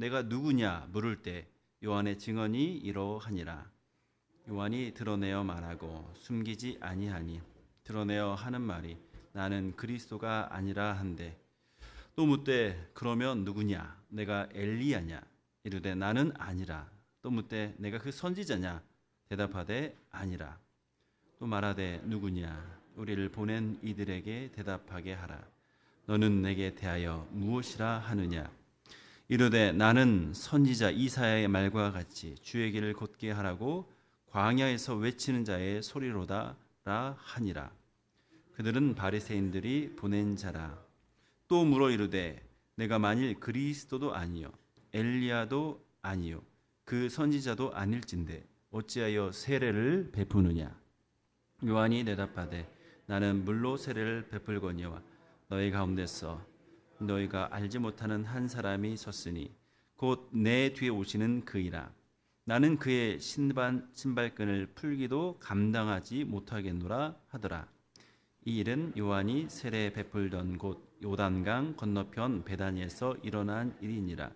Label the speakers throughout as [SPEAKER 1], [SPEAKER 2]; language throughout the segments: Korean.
[SPEAKER 1] 내가 누구냐 물을 때 요한의 증언이 이러하니라. 요한이 드러내어 말하고 숨기지 아니하니 드러내어 하는 말이 나는 그리스도가 아니라 한데, 또 묻되 그러면 누구냐? 내가 엘리야냐? 이르되 나는 아니라. 또 묻되 내가 그 선지자냐? 대답하되 아니라. 또 말하되 누구냐? 우리를 보낸 이들에게 대답하게 하라. 너는 내게 대하여 무엇이라 하느냐? 이르되 나는 선지자 이사야의 말과 같이 주의 길을 곧게 하라고 광야에서 외치는 자의 소리로다라 하니라. 그들은 바리새인들이 보낸 자라. 또 물어 이르되 내가 만일 그리스도도 아니요 엘리야도 아니요 그 선지자도 아닐진데 어찌하여 세례를 베푸느냐? 요한이 대답하되 나는 물로 세례를 베풀거니와 너희 가운데서 너희가 알지 못하는 한 사람이 섰으니 곧 내 뒤에 오시는 그이라. 나는 그의 신발끈을 풀기도 감당하지 못하겠노라 하더라. 이 일은 요한이 세례 베풀던 곳 요단강 건너편 베다니에서 일어난 일이니라.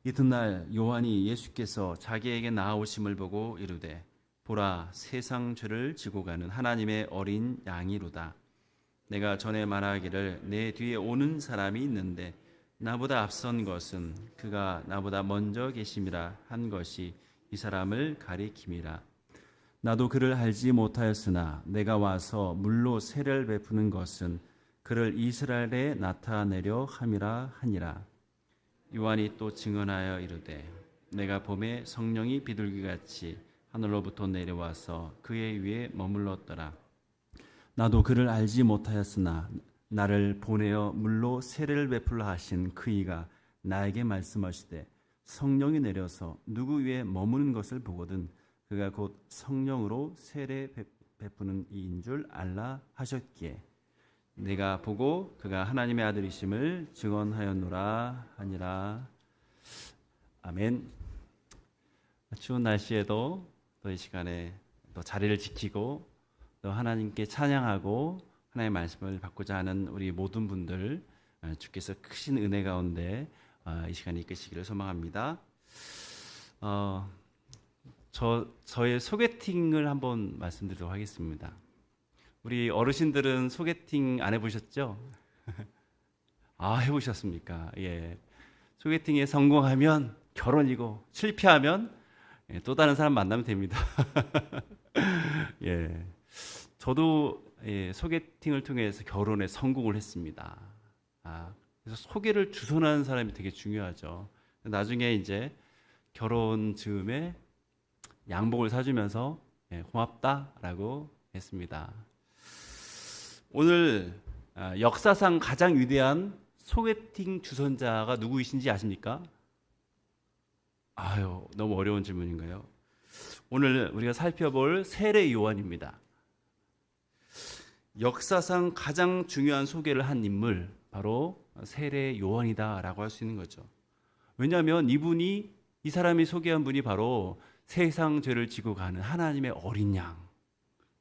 [SPEAKER 1] 이튿날 요한이 예수께서 자기에게 나아오심을 보고 이르되 보라, 세상 죄를 지고 가는 하나님의 어린 양이로다. 내가 전에 말하기를 내 뒤에 오는 사람이 있는데 나보다 앞선 것은 그가 나보다 먼저 계심이라 한 것이 이 사람을 가리킴이라. 나도 그를 알지 못하였으나 내가 와서 물로 세례를 베푸는 것은 그를 이스라엘에 나타내려 함이라 하니라. 요한이 또 증언하여 이르되 내가 봄에 성령이 비둘기같이 하늘로부터 내려와서 그의 위에 머물렀더라. 나도 그를 알지 못하였으나 나를 보내어 물로 세례를 베풀라 하신 그이가 나에게 말씀하시되 성령이 내려서 누구 위에 머무는 것을 보거든 그가 곧 성령으로 세례 베푸는 이인 줄 알라 하셨기에 내가 보고 그가 하나님의 아들이심을 증언하였노라 하니라. 아멘. 추운 날씨에도 또 이 시간에 또 자리를 지키고 또 하나님께 찬양하고 하나님의 말씀을 받고자 하는 우리 모든 분들 주께서 크신 은혜 가운데 이 시간에 이끄시기를 소망합니다. 저의 소개팅을 한번 말씀드리도록 하겠습니다. 우리 어르신들은 소개팅 안 해보셨죠? 아, 해보셨습니까? 예. 소개팅에 성공하면 결혼이고 실패하면 또 다른 사람 만나면 됩니다. 예. 저도 소개팅을 통해서 결혼에 성공을 했습니다. 그래서 소개를 주선하는 사람이 되게 중요하죠. 나중에 이제 결혼 즈음에 양복을 사주면서 고맙다라고 했습니다. 오늘 역사상 가장 위대한 소개팅 주선자가 누구이신지 아십니까? 아유, 너무 어려운 질문인가요? 오늘 우리가 살펴볼 세례 요한입니다. 역사상 가장 중요한 소개를 한 인물, 바로 세례 요한이다라고 할 수 있는 거죠. 왜냐하면 이 사람이 소개한 분이 바로 세상 죄를 지고 가는 하나님의 어린 양,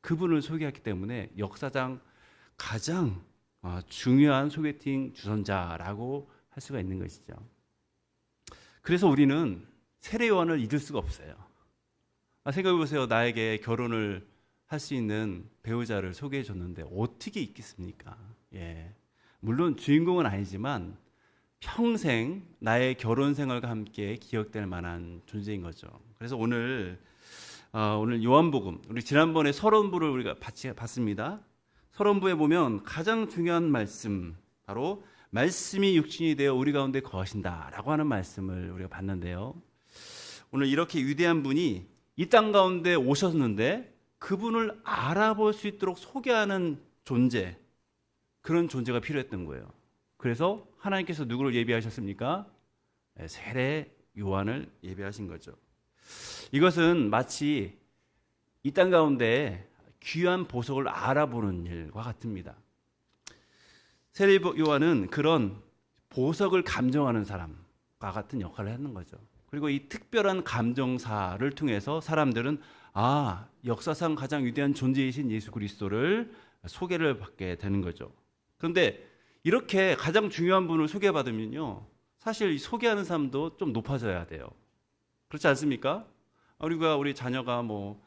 [SPEAKER 1] 그분을 소개했기 때문에 역사상 가장 중요한 소개팅 주선자라고 할 수가 있는 것이죠. 그래서 우리는 세례 요한을 잊을 수가 없어요. 생각해 보세요. 나에게 결혼을 할 수 있는 배우자를 소개해 줬는데 어떻게 잊겠습니까? 예. 물론 주인공은 아니지만 평생 나의 결혼 생활과 함께 기억될 만한 존재인 거죠. 그래서 오늘 요한복음, 우리 지난번에 서론부를 우리가 봤습니다. 서론부에 보면 가장 중요한 말씀, 바로 말씀이 육신이 되어 우리 가운데 거하신다라고 하는 말씀을 우리가 봤는데요. 오늘 이렇게 위대한 분이 이 땅 가운데 오셨는데 그분을 알아볼 수 있도록 소개하는 존재, 그런 존재가 필요했던 거예요. 그래서 하나님께서 누구를 예비하셨습니까? 세례 요한을 예비하신 거죠. 이것은 마치 이 땅 가운데 귀한 보석을 알아보는 일과 같습니다. 세례 요한은 그런 보석을 감정하는 사람과 같은 역할을 하는 거죠. 그리고 이 특별한 감정사를 통해서 사람들은 역사상 가장 위대한 존재이신 예수 그리스도를 소개를 받게 되는 거죠. 그런데 이렇게 가장 중요한 분을 소개받으면요, 사실 소개하는 사람도 좀 높아져야 돼요. 그렇지 않습니까? 우리 자녀가 뭐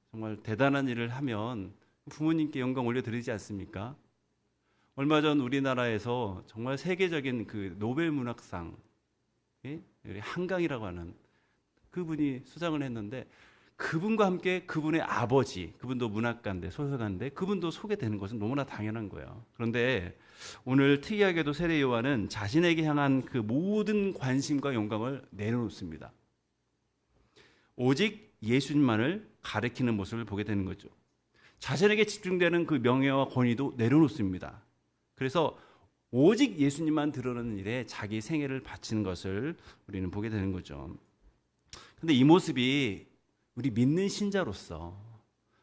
[SPEAKER 1] 정말 대단한 일을 하면 부모님께 영광 올려드리지 않습니까? 얼마 전 우리나라에서 정말 세계적인 그 노벨 문학상, 한강이라고 하는 그분이 수상을 했는데, 그분과 함께 그분의 아버지, 그분도 문학가인데 소설가인데 그분도 소개되는 것은 너무나 당연한 거예요. 그런데 오늘 특이하게도 세례 요한은 자신에게 향한 그 모든 관심과 영광을 내려놓습니다. 오직 예수님만을 가리키는 모습을 보게 되는 거죠. 자신에게 집중되는 그 명예와 권위도 내려놓습니다. 그래서 오직 예수님만 드러내는 일에 자기 생애를 바치는 것을 우리는 보게 되는 거죠. 근데 이 모습이 우리 믿는 신자로서,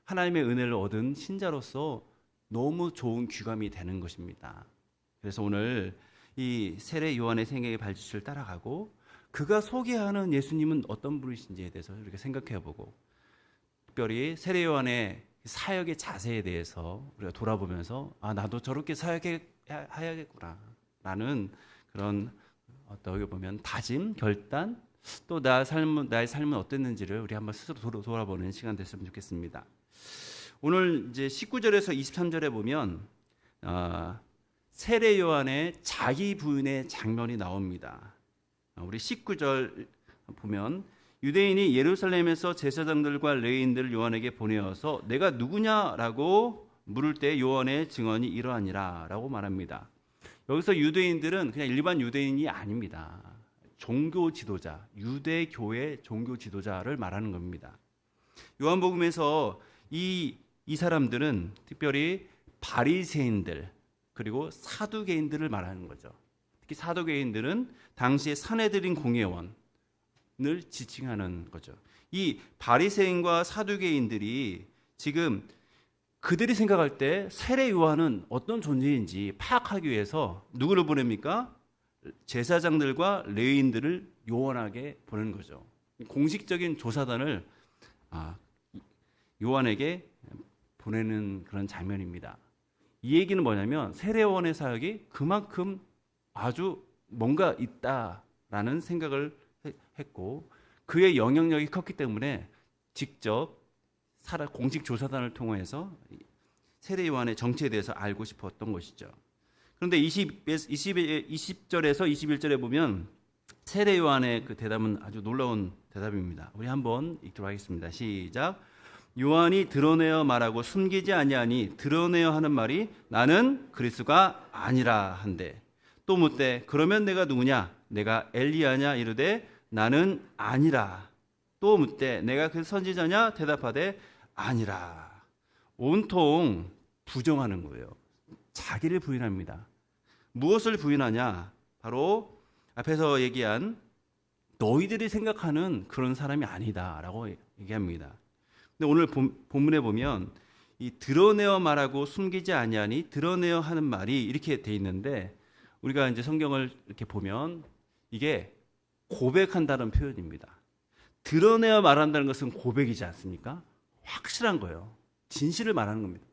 [SPEAKER 1] 하나님의 은혜를 얻은 신자로서 너무 좋은 귀감이 되는 것입니다. 그래서 오늘 이 세례 요한의 생애의 발자취를 따라가고 그가 소개하는 예수님은 어떤 분이신지에 대해서 이렇게 생각해보고, 특별히 세례 요한의 사역의 자세에 대해서 우리가 돌아보면서 나도 저렇게 사역해야겠구나 라는 그런 어떻게 보면 다짐, 결단, 또 나의 삶은 어땠는지를 우리 한번 스스로 돌아보는 시간 됐으면 좋겠습니다. 오늘 이제 19절에서 23절에 보면 세례 요한의 자기 부인의 장면이 나옵니다. 우리 19절 보면 유대인이 예루살렘에서 제사장들과 레위인들을 요한에게 보내어서 내가 누구냐라고 물을 때 요한의 증언이 이러하니라 라고 말합니다. 여기서 유대인들은 그냥 일반 유대인이 아닙니다. 종교 지도자, 유대 교회 종교 지도자를 말하는 겁니다. 요한복음에서 이 사람들은 특별히 바리새인들 그리고 사두개인들을 말하는 거죠. 특히 사두개인들은 당시의 산헤드린 공회원을 지칭하는 거죠. 이 바리새인과 사두개인들이 지금 그들이 생각할 때 세례 요한은 어떤 존재인지 파악하기 위해서 누구를 보냅니까? 제사장들과 레위인들을 요한에게 보내는 거죠. 공식적인 조사단을 요한에게 보내는 그런 장면입니다. 이 얘기는 뭐냐면 세례 요한의 사역이 그만큼 아주 뭔가 있다라는 생각을 했고, 그의 영향력이 컸기 때문에 직접 공식 조사단을 통해서 세례 요한의 정체에 대해서 알고 싶었던 것이죠. 그런데 20절에서 21절에 보면 세례 요한의 그 대답은 아주 놀라운 대답입니다. 우리 한번 읽도록 하겠습니다. 시작. 요한이 드러내어 말하고 숨기지 아니하니 드러내어 하는 말이 나는 그리스도가 아니라 한데, 또 묻되 그러면 내가 누구냐? 내가 엘리야냐? 이르되 나는 아니라. 또 묻되 내가 그 선지자냐? 대답하되 아니라. 온통 부정하는 거예요. 자기를 부인합니다. 무엇을 부인하냐? 바로 앞에서 얘기한 너희들이 생각하는 그런 사람이 아니다라고 얘기합니다. 근데 오늘 본문에 보면 이 드러내어 말하고 숨기지 아니하니 드러내어 하는 말이 이렇게 돼 있는데, 우리가 이제 성경을 이렇게 보면 이게 고백한다는 표현입니다. 드러내어 말한다는 것은 고백이지 않습니까? 확실한 거예요. 진실을 말하는 겁니다.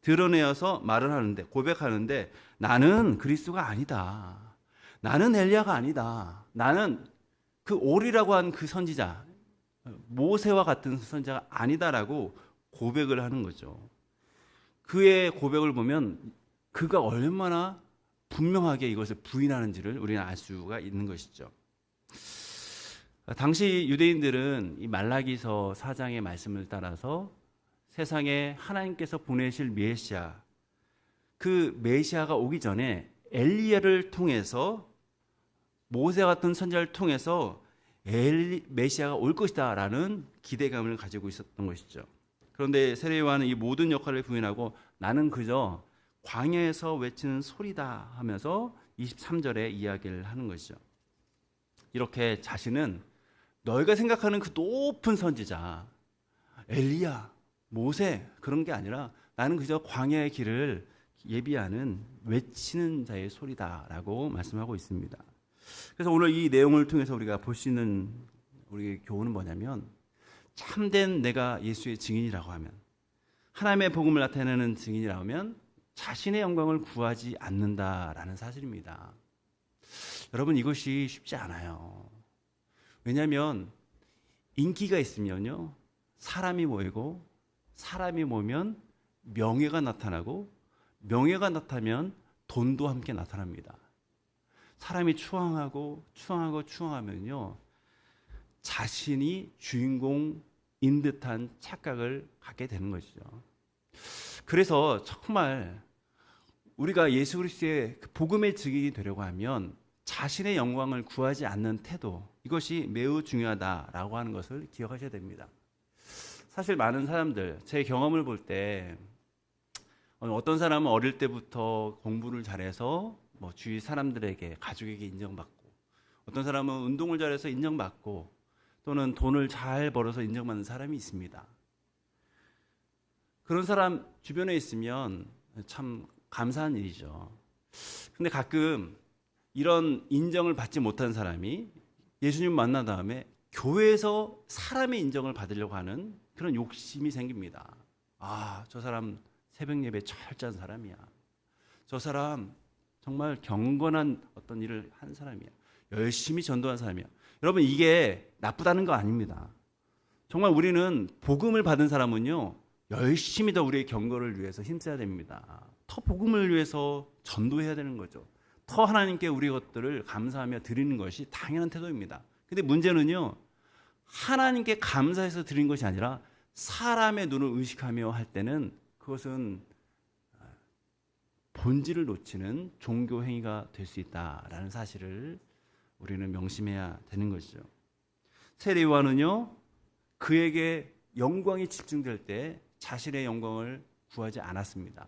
[SPEAKER 1] 드러내어서 말을 하는데, 고백하는데 나는 그리스도가 아니다. 나는 엘리야가 아니다. 나는 그 올이라고 한 그 선지자, 모세와 같은 선지자가 아니다라고 고백을 하는 거죠. 그의 고백을 보면 그가 얼마나 분명하게 이것을 부인하는지를 우리는 알 수가 있는 것이죠. 당시 유대인들은 이 말라기서 4장의 말씀을 따라서 세상에 하나님께서 보내실 메시아, 그 메시아가 오기 전에 엘리야를 통해서, 모세 같은 선지자를 통해서 메시아가 올 것이다 라는 기대감을 가지고 있었던 것이죠. 그런데 세례 요한은 이 모든 역할을 부인하고 나는 그저 광야에서 외치는 소리다 하면서 23절에 이야기를 하는 것이죠. 이렇게 자신은 너희가 생각하는 그 높은 선지자 엘리야, 모세 그런 게 아니라 나는 그저 광야의 길을 예비하는 외치는 자의 소리다라고 말씀하고 있습니다. 그래서 오늘 이 내용을 통해서 우리가 볼 수 있는 우리의 교훈은 뭐냐면, 참된 내가 예수의 증인이라고 하면, 하나님의 복음을 나타내는 증인이라고 하면 자신의 영광을 구하지 않는다라는 사실입니다. 여러분, 이것이 쉽지 않아요. 왜냐하면 인기가 있으면요, 사람이 모이고, 사람이 모이면 명예가 나타나고, 명예가 나타나면 돈도 함께 나타납니다. 사람이 추앙하면요, 자신이 주인공인 듯한 착각을 갖게 되는 것이죠. 그래서 정말 우리가 예수 그리스도의 복음의 증인이 되려고 하면 자신의 영광을 구하지 않는 태도, 이것이 매우 중요하다라고 하는 것을 기억하셔야 됩니다. 사실 많은 사람들, 제 경험을 볼 때 어떤 사람은 어릴 때부터 공부를 잘해서 주위 사람들에게, 가족에게 인정받고, 어떤 사람은 운동을 잘해서 인정받고, 또는 돈을 잘 벌어서 인정받는 사람이 있습니다. 그런 사람 주변에 있으면 참 감사한 일이죠. 근데 가끔 이런 인정을 받지 못한 사람이 예수님 만난 다음에 교회에서 사람의 인정을 받으려고 하는 그런 욕심이 생깁니다. 아, 저 사람 새벽 예배 철저한 사람이야. 저 사람 정말 경건한 어떤 일을 한 사람이야. 열심히 전도한 사람이야. 여러분, 이게 나쁘다는 거 아닙니다. 정말 우리는 복음을 받은 사람은요, 열심히 더 우리의 경건을 위해서 힘써야 됩니다. 더 복음을 위해서 전도해야 되는 거죠. 더 하나님께 우리 것들을 감사하며 드리는 것이 당연한 태도입니다. 근데 문제는요, 하나님께 감사해서 드리는 것이 아니라 사람의 눈을 의식하며 할 때는 그것은 본질을 놓치는 종교 행위가 될 수 있다라는 사실을 우리는 명심해야 되는 것이죠. 세례 요한은요, 그에게 영광이 집중될 때 자신의 영광을 구하지 않았습니다.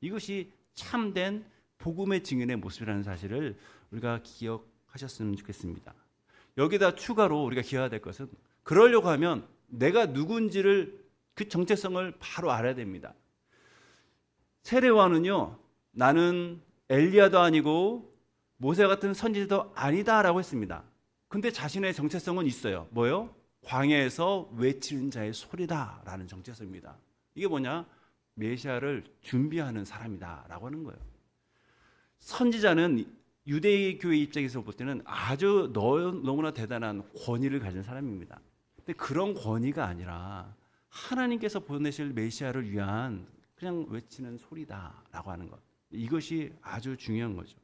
[SPEAKER 1] 이것이 참된 복음의 증인의 모습이라는 사실을 우리가 기억하셨으면 좋겠습니다. 여기다 추가로 우리가 기억해야 될 것은, 그러려고 하면 내가 누군지를, 그 정체성을 바로 알아야 됩니다. 세례 요한은요, 나는 엘리야도 아니고 모세 같은 선지자도 아니다라고 했습니다. 근데 자신의 정체성은 있어요. 뭐요? 광야에서 외치는 자의 소리다라는 정체성입니다. 이게 뭐냐? 메시아를 준비하는 사람이다라고 하는 거예요. 선지자는 유대교회 입장에서 볼 때는 아주 너무나 대단한 권위를 가진 사람입니다. 근데 그런 권위가 아니라 하나님께서 보내실 메시아를 위한 그냥 외치는 소리다라고 하는 것. 이것이 아주 중요한 거죠.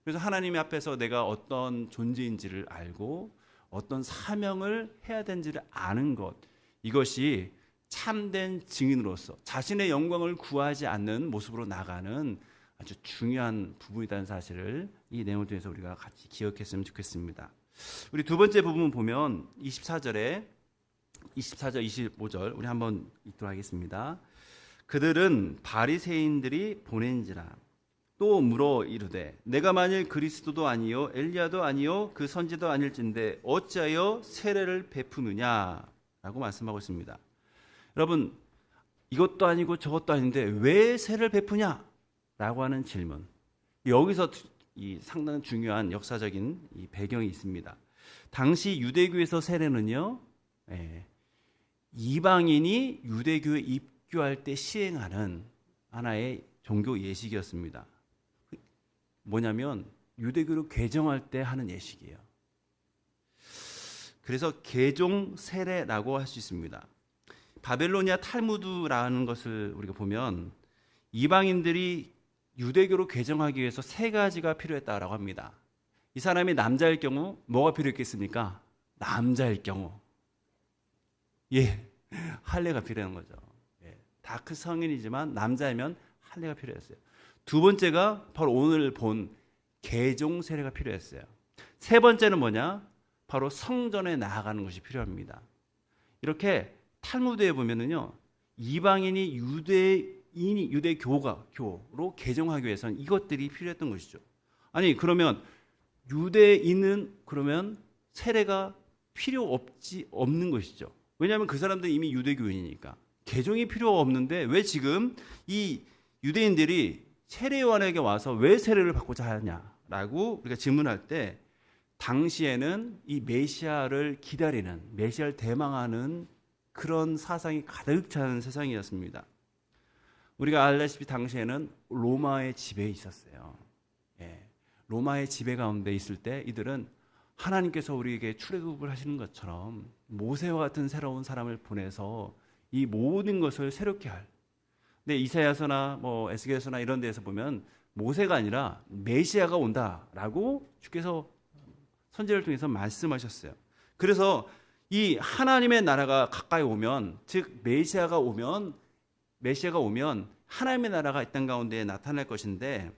[SPEAKER 1] 그래서 하나님 앞에서 내가 어떤 존재인지를 알고 어떤 사명을 해야 되는지를 아는 것, 이것이 참된 증인으로서 자신의 영광을 구하지 않는 모습으로 나가는 아주 중요한 부분이라는 사실을 이 내용을 통해서 우리가 같이 기억했으면 좋겠습니다. 우리 두 번째 부분 보면 24절, 25절 우리 한번 읽도록 하겠습니다. 그들은 바리새인들이 보낸지라 또 물어 이르되 내가 만일 그리스도도 아니요 엘리야도 아니요 그 선지도 아닐진데 어찌하여 세례를 베푸느냐라고 말씀하고 있습니다. 여러분, 이것도 아니고 저것도 아닌데 왜 세례를 베푸냐라고 하는 질문, 여기서 이 상당히 중요한 역사적인 이 배경이 있습니다. 당시 유대교에서 세례는요, 이방인이 유대교에 입교할 때 시행하는 하나의 종교 예식이었습니다. 뭐냐면 유대교를 개정할 때 하는 예식이에요. 그래서 개종 세례라고 할 수 있습니다. 바벨로니아 탈무드라는 것을 우리가 보면 이방인들이 유대교로 개정하기 위해서 세 가지가 필요했다라고 합니다. 이 사람이 남자일 경우 뭐가 필요했겠습니까? 남자일 경우 할례가 필요한 거죠. 다 그 성인이지만 남자이면 할례가 필요했어요. 두 번째가 바로 오늘 본 개종 세례가 필요했어요. 세 번째는 뭐냐? 바로 성전에 나아가는 것이 필요합니다. 이렇게 탈무드에 보면은요, 이방인이 유대교로 개종하기 위해서는 이것들이 필요했던 것이죠. 아니, 그러면 유대인은 그러면 세례가 필요 없는 것이죠. 왜냐하면 그 사람들은 이미 유대교인이니까 개종이 필요 없는데 왜 지금 이 유대인들이 세례 요한에게 와서 왜 세례를 받고자 하냐라고 우리가 질문할 때, 당시에는 이 메시아를 기다리는, 메시아를 대망하는 그런 사상이 가득 찬 세상이었습니다. 우리가 알다시피 당시에는 로마의 지배에 있었어요. 로마의 지배 가운데 있을 때 이들은 하나님께서 우리에게 출애굽을 하시는 것처럼 모세와 같은 새로운 사람을 보내서 이 모든 것을 새롭게 할. 근데 이사야서나 뭐 에스겔서나 이런 데에서 보면 모세가 아니라 메시아가 온다라고 주께서 선지자를 통해서 말씀하셨어요. 그래서 이 하나님의 나라가 가까이 오면, 즉 메시아가 오면 하나님의 나라가 이 땅 가운데 나타날 것인데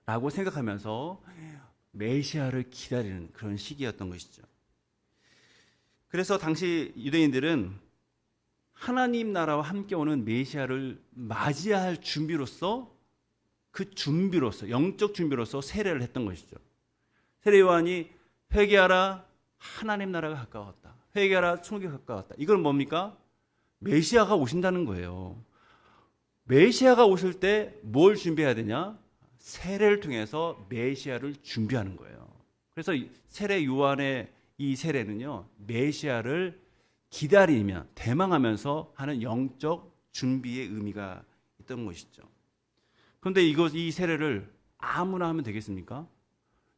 [SPEAKER 1] 라고 생각하면서 메시아를 기다리는 그런 시기였던 것이죠. 그래서 당시 유대인들은 하나님 나라와 함께 오는 메시아를 맞이할 준비로서, 영적 준비로서 세례를 했던 것이죠. 세례 요한이 회개하라, 하나님 나라가 가까웠다. 회개하라, 천국이 가까웠다. 이건 뭡니까? 메시아가 오신다는 거예요. 메시아가 오실 때 뭘 준비해야 되냐? 세례를 통해서 메시아를 준비하는 거예요. 그래서 세례 요한의 이 세례는요, 메시아를 기다리며 대망하면서 하는 영적 준비의 의미가 있던 것이죠. 그런데 이 세례를 아무나 하면 되겠습니까?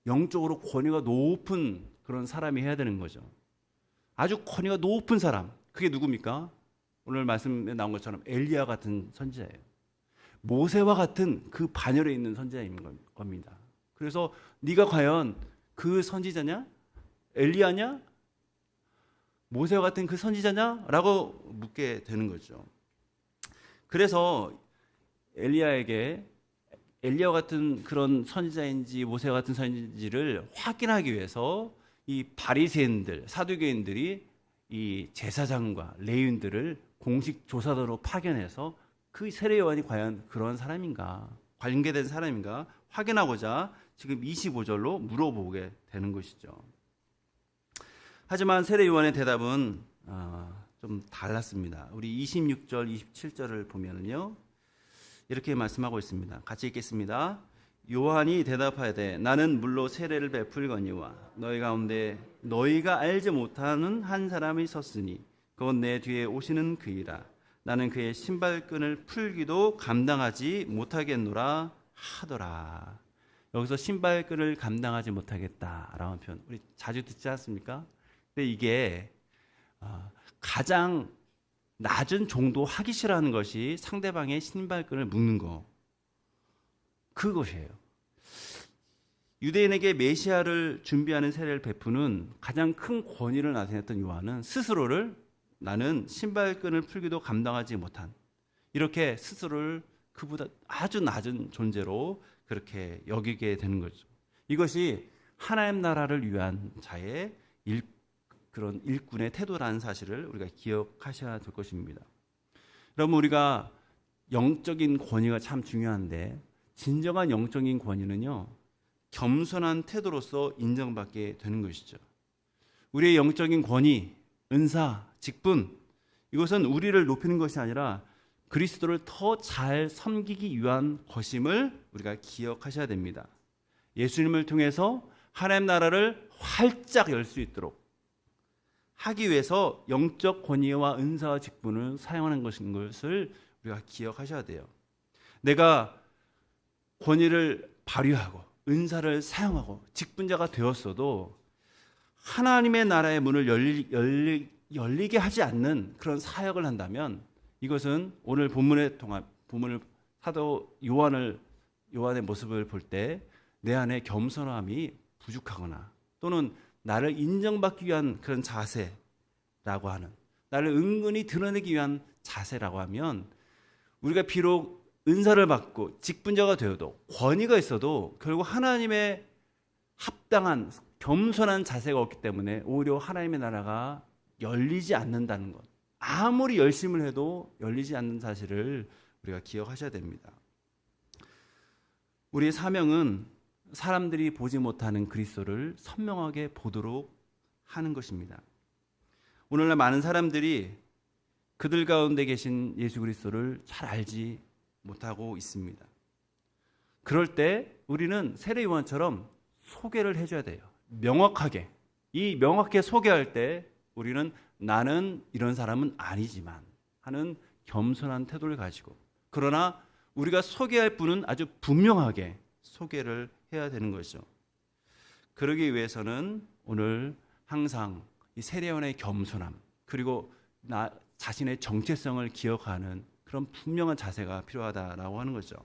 [SPEAKER 1] 영적으로 권위가 높은 그런 사람이 해야 되는 거죠. 아주 권위가 높은 사람, 그게 누굽니까? 오늘 말씀에 나온 것처럼 엘리야 같은 선지자예요. 모세와 같은 그 반열에 있는 선지자인 겁니다. 그래서 네가 과연 그 선지자냐? 엘리야냐? 모세와 같은 그 선지자냐? 라고 묻게 되는 거죠. 그래서 엘리야 같은 그런 선지자인지 모세와 같은 선지자인지를 확인하기 위해서 이 바리새인들, 사두개인들이 이 제사장과 레위인들을 공식 조사단으로 파견해서 그 세례 요한이 과연 그런 사람인가, 관계된 사람인가 확인하고자 지금 25절로 물어보게 되는 것이죠. 하지만 세례 요한의 대답은 좀 달랐습니다. 우리 26절, 27절을 보면은요, 이렇게 말씀하고 있습니다. 같이 읽겠습니다. 요한이 대답하되 나는 물로 세례를 베풀거니와 너희 가운데 너희가 알지 못하는 한 사람이 섰으니 그건 내 뒤에 오시는 그이라. 나는 그의 신발끈을 풀기도 감당하지 못하겠노라 하더라. 여기서 신발끈을 감당하지 못하겠다라는 표현 우리 자주 듣지 않습니까? 근데 이게 가장 낮은 정도 하기 싫어하는 것이 상대방의 신발끈을 묶는 거, 그것이에요. 유대인에게 메시아를 준비하는 세례를 베푸는 가장 큰 권위를 나타냈던 요한은 스스로를 나는 신발끈을 풀기도 감당하지 못한, 이렇게 스스로를 그보다 아주 낮은 존재로 그렇게 여기게 되는 거죠. 이것이 하나님 나라를 위한 자의 그런 일꾼의 태도라는 사실을 우리가 기억하셔야 될 것입니다. 여러분, 우리가 영적인 권위가 참 중요한데 진정한 영적인 권위는요, 겸손한 태도로서 인정받게 되는 것이죠. 우리의 영적인 권위, 은사, 직분, 이것은 우리를 높이는 것이 아니라 그리스도를 더 잘 섬기기 위한 것임을 우리가 기억하셔야 됩니다. 예수님을 통해서 하나님 나라를 활짝 열 수 있도록 하기 위해서 영적 권위와 은사와 직분을 사용하는 것을 우리가 기억하셔야 돼요. 내가 권위를 발휘하고 은사를 사용하고 직분자가 되었어도 하나님의 나라의 문을 열리게 하지 않는 그런 사역을 한다면 이것은 오늘 본문을 사도 요한의 모습을 볼 때 내 안에 겸손함이 부족하거나 또는 나를 인정받기 위한 그런 자세라고 하는, 나를 은근히 드러내기 위한 자세라고 하면 우리가 비록 은사를 받고 직분자가 되어도 권위가 있어도 결국 하나님의 합당한 겸손한 자세가 없기 때문에 오히려 하나님의 나라가 열리지 않는다는 것, 아무리 열심을 해도 열리지 않는 사실을 우리가 기억하셔야 됩니다. 우리의 사명은 사람들이 보지 못하는 그리스도를 선명하게 보도록 하는 것입니다. 오늘날 많은 사람들이 그들 가운데 계신 예수 그리스도를 잘 알지 못하고 있습니다. 그럴 때 우리는 세례 요한처럼 소개를 해줘야 돼요. 명확하게. 이 명확하게 소개할 때 우리는 나는 이런 사람은 아니지만 하는 겸손한 태도를 가지고, 그러나 우리가 소개할 분은 아주 분명하게 소개를 해야 되는 거죠. 그러기 위해서는 오늘 항상 이 세례요한의 겸손함, 그리고 나 자신의 정체성을 기억하는 그런 분명한 자세가 필요하다라고 하는 거죠.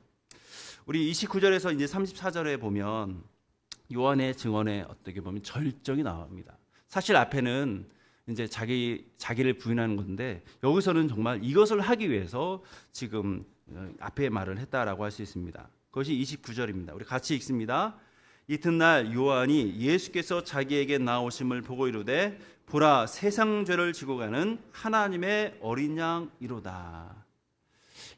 [SPEAKER 1] 우리 29절에서 이제 34절에 보면 요한의 증언에 어떻게 보면 절정이 나옵니다. 사실 앞에는 이제 자기를 부인하는 건데, 여기서는 정말 이것을 하기 위해서 지금 앞에 말을 했다라고 할 수 있습니다. 그것이 29절입니다. 우리 같이 읽습니다. 이튿날 요한이 예수께서 자기에게 나오심을 보고 이르되 보라, 세상 죄를 지고 가는 하나님의 어린 양이로다.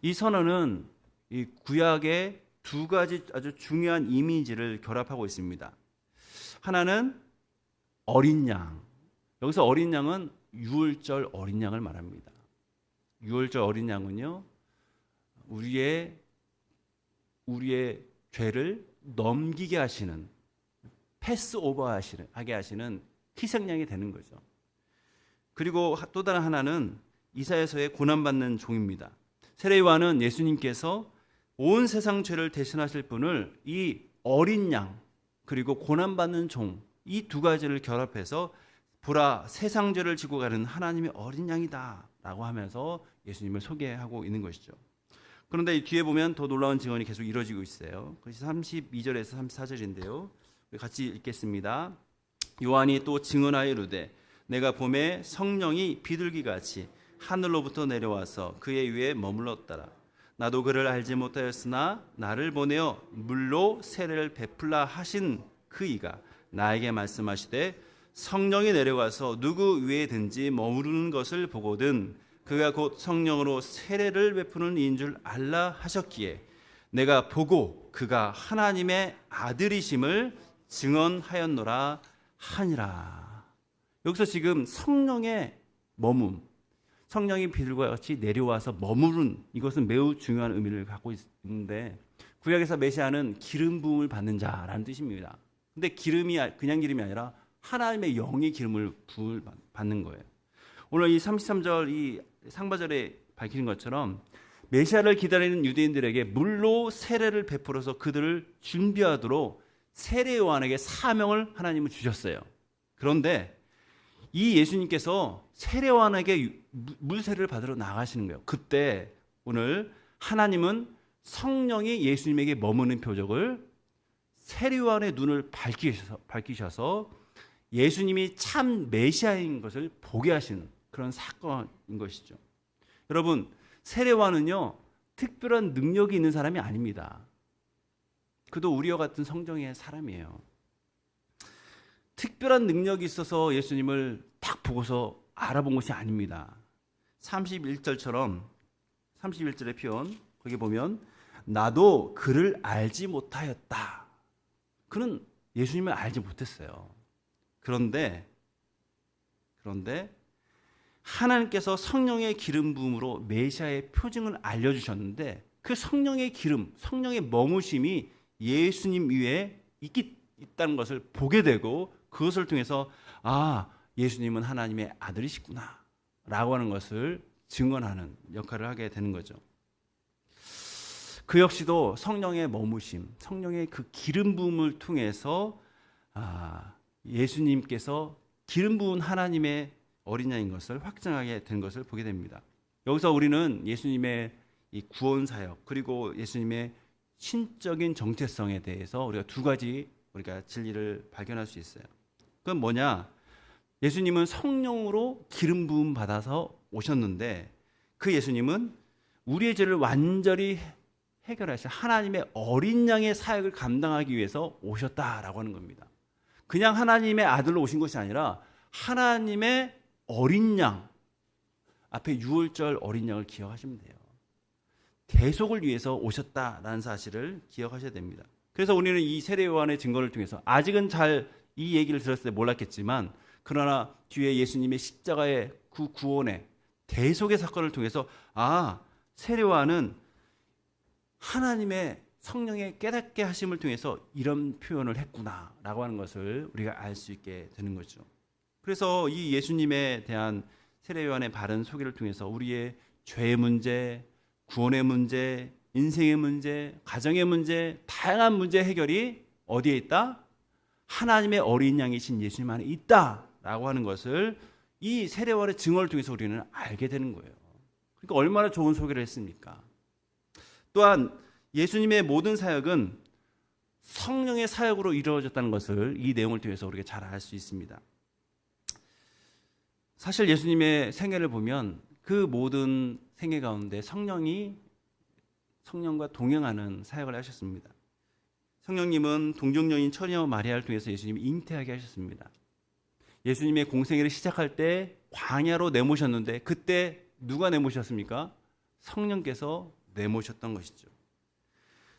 [SPEAKER 1] 이 선언은 이 구약의 두 가지 아주 중요한 이미지를 결합하고 있습니다. 하나는 어린 양. 여기서 어린 양은 유월절 어린 양을 말합니다. 유월절 어린 양은요, 우리의 죄를 넘기게 하시는, 패스오버 하게 하시는 희생양이 되는 거죠. 그리고 또 다른 하나는 이사야서의 고난받는 종입니다. 세례요한은 예수님께서 온 세상 죄를 대신하실 분을 이 어린 양 그리고 고난받는 종, 이 두 가지를 결합해서 보라, 세상 죄를 지고 가는 하나님의 어린 양이다 라고 하면서 예수님을 소개하고 있는 것이죠. 그런데 이 뒤에 보면 더 놀라운 증언이 계속 이루어지고 있어요. 그것이 32절에서 34절인데요. 같이 읽겠습니다. 요한이 또 증언하여 이르되 내가 봄에 성령이 비둘기같이 하늘로부터 내려와서 그의 위에 머물렀더라. 나도 그를 알지 못하였으나 나를 보내어 물로 세례를 베풀라 하신 그 이가 나에게 말씀하시되 성령이 내려와서 누구 위에든지 머무르는 것을 보거든 그가 곧 성령으로 세례를 베푸는 이인 줄 알라 하셨기에 내가 보고 그가 하나님의 아들이심을 증언하였노라 하니라. 여기서 지금 성령의 머문, 성령이 비둘기와 같이 내려와서 머무른, 이것은 매우 중요한 의미를 갖고 있는데, 구약에서 메시아는 기름 부음을 받는 자라는 뜻입니다. 근데 기름이 그냥 기름이 아니라 하나님의 영의 기름을 부을 받는 거예요. 오늘 이 33절 이 상바절에 밝히는 것처럼 메시아를 기다리는 유대인들에게 물로 세례를 베풀어서 그들을 준비하도록 세례 요한에게 사명을 하나님은 주셨어요. 그런데 이 예수님께서 세례 요한에게 물 세례를 받으러 나가시는 거예요. 그때 오늘 하나님은 성령이 예수님에게 머무는 표적을 세례 요한의 눈을 밝히셔서 예수님이 참 메시아인 것을 보게 하시는 그런 사건인 것이죠. 여러분, 세례 요한은요 특별한 능력이 있는 사람이 아닙니다. 그도 우리와 같은 성정의 사람이에요. 특별한 능력이 있어서 예수님을 딱 보고서 알아본 것이 아닙니다. 31절처럼 31절의 표현 거기 보면 나도 그를 알지 못하였다. 그는 예수님을 알지 못했어요. 그런데 하나님께서 성령의 기름 부음으로 메시아의 표징을 알려주셨는데 그 성령의 기름, 성령의 머무심이 예수님 위에 있다는 것을 보게 되고 그것을 통해서 아, 예수님은 하나님의 아들이시구나 라고 하는 것을 증언하는 역할을 하게 되는 거죠. 그 역시도 성령의 머무심, 성령의 그 기름 부음을 통해서 예수님께서 기름 부은 하나님의 어린 양인 것을 확증하게 된 것을 보게 됩니다. 여기서 우리는 예수님의 이 구원 사역 그리고 예수님의 신적인 정체성에 대해서 우리가 두 가지 우리가 진리를 발견할 수 있어요. 그건 뭐냐? 예수님은 성령으로 기름 부음 받아서 오셨는데 그 예수님은 우리의 죄를 완전히 해결하신 하나님의 어린 양의 사역을 감당하기 위해서 오셨다라고 하는 겁니다. 그냥 하나님의 아들로 오신 것이 아니라 하나님의 어린 양, 앞에 유월절 어린 양을 기억하시면 돼요. 대속을 위해서 오셨다라는 사실을 기억하셔야 됩니다. 그래서 우리는 이 세례 요한의 증거를 통해서 아직은 잘 이 얘기를 들었을 때 몰랐겠지만 그러나 뒤에 예수님의 십자가의 그 구원의 대속의 사건을 통해서 세례 요한은 하나님의 성령의 깨닫게 하심을 통해서 이런 표현을 했구나라고 하는 것을 우리가 알 수 있게 되는 거죠. 그래서 이 예수님에 대한 세례 요한의 바른 소개를 통해서 우리의 죄의 문제, 구원의 문제, 인생의 문제, 가정의 문제, 다양한 문제 해결이 어디에 있다? 하나님의 어린 양이신 예수님 안에 있다라고 하는 것을 이 세례요한의 증언을 통해서 우리는 알게 되는 거예요. 그러니까 얼마나 좋은 소개를 했습니까? 또한 예수님의 모든 사역은 성령의 사역으로 이루어졌다는 것을 이 내용을 통해서 우리가 잘 알 수 있습니다. 사실 예수님의 생애를 보면 그 모든 생애 가운데 성령과 동행하는 사역을 하셨습니다. 성령님은 동정녀인 처녀 마리아를 통해서 예수님이 잉태하게 하셨습니다. 예수님의 공생애를 시작할 때 광야로 내모셨는데 그때 누가 내모셨습니까? 성령께서 내모셨던 것이죠.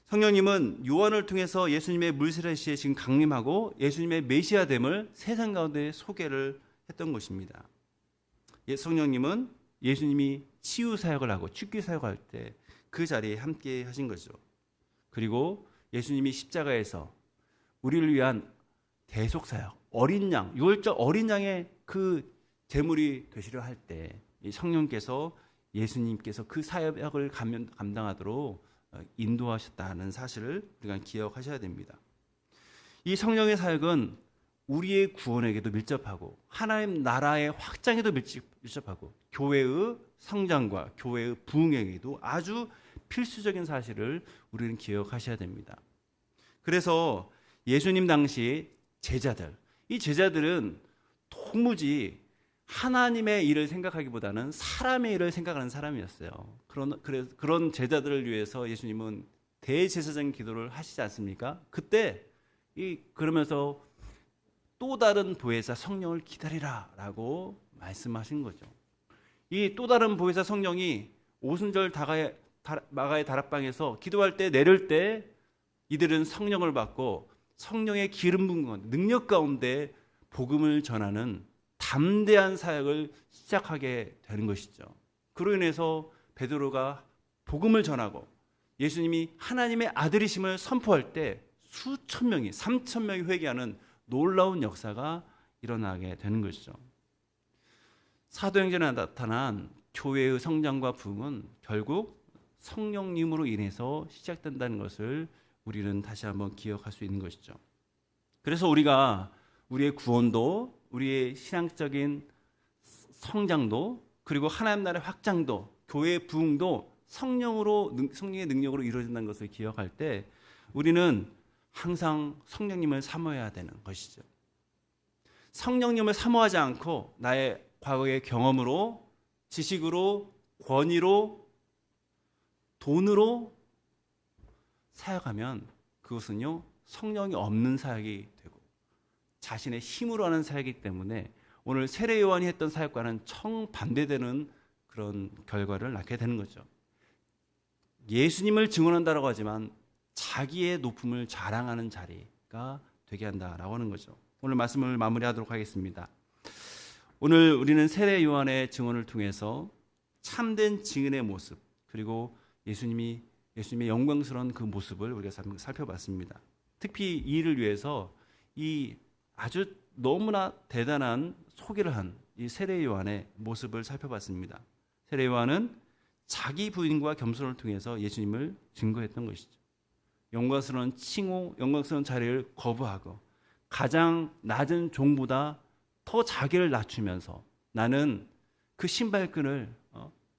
[SPEAKER 1] 성령님은 요한을 통해서 예수님의 물세례시에 지금 강림하고 예수님의 메시아됨을 세상 가운데 소개를 했던 것입니다. 성령님은 예수님이 치유 사역을 하고 죽기 사역할 때 그 자리에 함께 하신 거죠. 그리고 예수님이 십자가에서 우리를 위한 대속 사역, 어린 양, 유월절 어린 양의 그 제물이 되시려 할 때 이 성령께서 예수님께서 그 사역을 감당하도록 인도하셨다는 사실을 우리가 기억하셔야 됩니다. 이 성령의 사역은 우리의 구원에게도 밀접하고 하나님 나라의 확장에도 밀접하고 교회의 성장과 교회의 부흥에게도 아주 필수적인 사실을 우리는 기억하셔야 됩니다. 그래서 예수님 당시 제자들, 이 제자들은 도무지 하나님의 일을 생각하기보다는 사람의 일을 생각하는 사람이었어요. 그런 제자들을 위해서 예수님은 대제사장 기도를 하시지 않습니까? 그때 그러면서 또 다른 보혜사 성령을 기다리라라고 말씀하신 거죠. 이 또 다른 보혜사 성령이 오순절 마가의 다락방에서 기도할 때 내릴 때 이들은 성령을 받고 성령의 기름 부은 능력 가운데 복음을 전하는 담대한 사역을 시작하게 되는 것이죠. 그로 인해서 베드로가 복음을 전하고 예수님이 하나님의 아들이심을 선포할 때 수천 명이 3천 명이 회개하는 놀라운 역사가 일어나게 되는 것이죠. 사도행전에 나타난 교회의 성장과 부흥은 결국 성령님으로 인해서 시작된다는 것을 우리는 다시 한번 기억할 수 있는 것이죠. 그래서 우리가 우리의 구원도 우리의 신앙적인 성장도 그리고 하나님 나라의 확장도 교회의 부흥도 성령의 능력으로 이루어진다는 것을 기억할 때 우리는 항상 성령님을 사모해야 되는 것이죠. 성령님을 사모하지 않고 나의 과거의 경험으로 지식으로 권위로 돈으로 사역하면 그것은요 성령이 없는 사역이 되고 자신의 힘으로 하는 사역이기 때문에 오늘 세례 요한이 했던 사역과는 정반대되는 그런 결과를 낳게 되는 거죠. 예수님을 증언한다라고 하지만 자기의 높음을 자랑하는 자리가 되게 한다라고 하는 거죠. 오늘 말씀을 마무리하도록 하겠습니다. 오늘 우리는 세례 요한의 증언을 통해서 참된 증인의 모습 그리고 예수님의 영광스러운 그 모습을 우리가 살펴봤습니다. 특히 이 일을 위해서 이 아주 너무나 대단한 소개를 한 이 세례 요한의 모습을 살펴봤습니다. 세례 요한은 자기 부인과 겸손을 통해서 예수님을 증거했던 것이죠. 영광스러운 칭호, 영광스러운 자리를 거부하고 가장 낮은 종보다 더 자기를 낮추면서 나는 그 신발끈을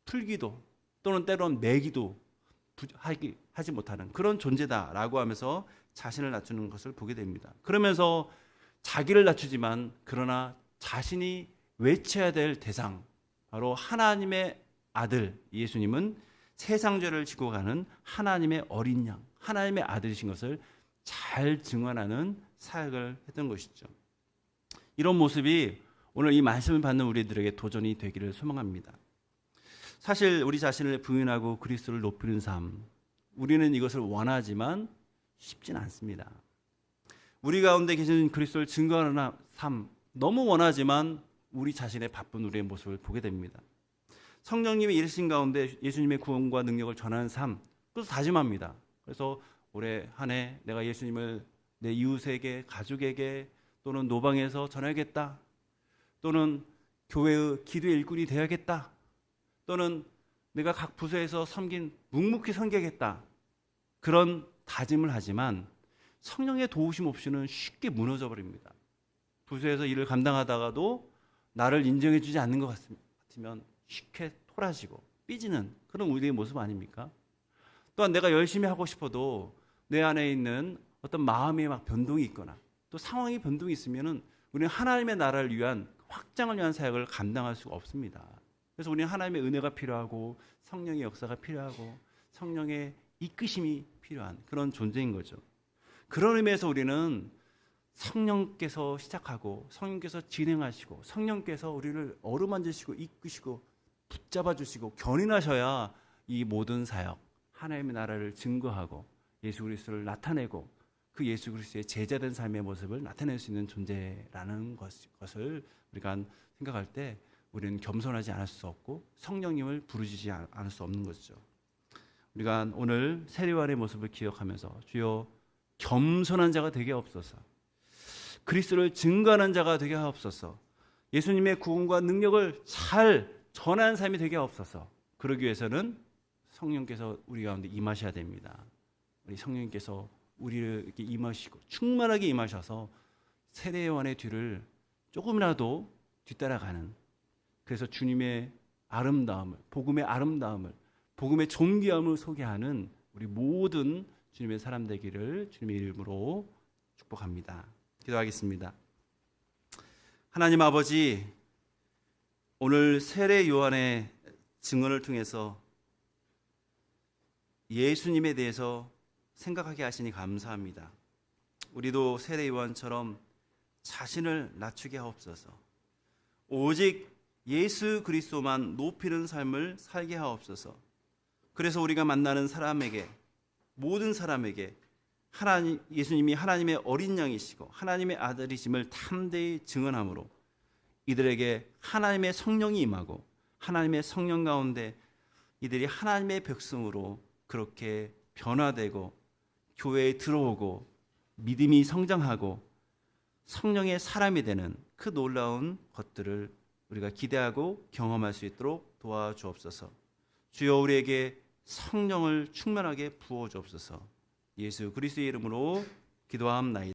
[SPEAKER 1] 풀기도 또는 때로는 매기도 하지 못하는 그런 존재다라고 하면서 자신을 낮추는 것을 보게 됩니다. 그러면서 자기를 낮추지만 그러나 자신이 외쳐야 될 대상 바로 하나님의 아들 예수님은 세상 죄를 지고 가는 하나님의 어린 양 하나님의 아들이신 것을 잘 증언하는 사역을 했던 것이죠. 이런 모습이 오늘 이 말씀을 받는 우리들에게 도전이 되기를 소망합니다. 사실 우리 자신을 부인하고 그리스도를 높이는 삶 우리는 이것을 원하지만 쉽진 않습니다. 우리 가운데 계신 그리스도를 증거하는 삶 너무 원하지만 우리 자신의 바쁜 우리의 모습을 보게 됩니다. 성령님이 일하신 가운데 예수님의 구원과 능력을 전하는 삶 그것도 다짐합니다. 그래서 올해 한 해 내가 예수님을 내 이웃에게 가족에게 또는 노방에서 전하겠다 또는 교회의 기도의 일꾼이 되어야겠다 또는 내가 각 부서에서 묵묵히 섬기겠다 그런 다짐을 하지만 성령의 도우심 없이는 쉽게 무너져 버립니다. 부서에서 일을 감당하다가도 나를 인정해 주지 않는 것 같으면 쉽게 토라지고 삐지는 그런 우리의 모습 아닙니까? 또한 내가 열심히 하고 싶어도 내 안에 있는 어떤 마음의 막 변동이 있거나 또 상황의 변동이 있으면은 우리는 하나님의 나라를 위한 확장을 위한 사역을 감당할 수가 없습니다. 그래서 우리는 하나님의 은혜가 필요하고 성령의 역사가 필요하고 성령의 이끄심이 필요한 그런 존재인 거죠. 그런 의미에서 우리는 성령께서 시작하고 성령께서 진행하시고 성령께서 우리를 어루만지시고 이끄시고 붙잡아 주시고 견인하셔야 이 모든 사역, 하나님의 나라를 증거하고 예수 그리스도를 나타내고 그 예수 그리스도의 제자된 삶의 모습을 나타낼 수 있는 존재라는 것을 우리가 생각할 때 우리는 겸손하지 않을 수 없고 성령님을 부르짖지 않을 수 없는 것이죠. 우리가 오늘 세례요한의 모습을 기억하면서 주여 겸손한 자가 되게 없소서, 그리스도를 증거하는 자가 되게 하옵소서, 예수님의 구원과 능력을 잘 전하는 삶이 되게 하옵소서. 그러기 위해서는 성령께서 우리 가운데 임하셔야 됩니다. 우리 성령님께서 우리를 이렇게 임하시고 충만하게 임하셔서 세례요한의 뒤를 조금이라도 뒤따라가는, 그래서 주님의 아름다움을, 복음의 아름다움을, 복음의 존귀함을 소개하는 우리 모든 주님의 사람 되기를 주님의 이름으로 축복합니다. 기도하겠습니다. 하나님 아버지, 오늘 세례 요한의 증언을 통해서 예수님에 대해서 생각하게 하시니 감사합니다. 우리도 세례 요한처럼 자신을 낮추게 하옵소서. 오직 예수 그리스도만 높이는 삶을 살게 하옵소서. 그래서 우리가 만나는 사람에게, 모든 사람에게 예수님이 하나님의 어린 양이시고 하나님의 아들이심을 담대히 증언함으로 이들에게 하나님의 성령이 임하고 하나님의 성령 가운데 이들이 하나님의 백성으로 그렇게 변화되고 교회에 들어오고 믿음이 성장하고 성령의 사람이 되는 그 놀라운 것들을 우리가 기대하고 경험할 수 있도록 도와주옵소서. 주여 우리에게 성령을 충만하게 부어주옵소서. 예수 그리스도의 이름으로 기도하옵나이다.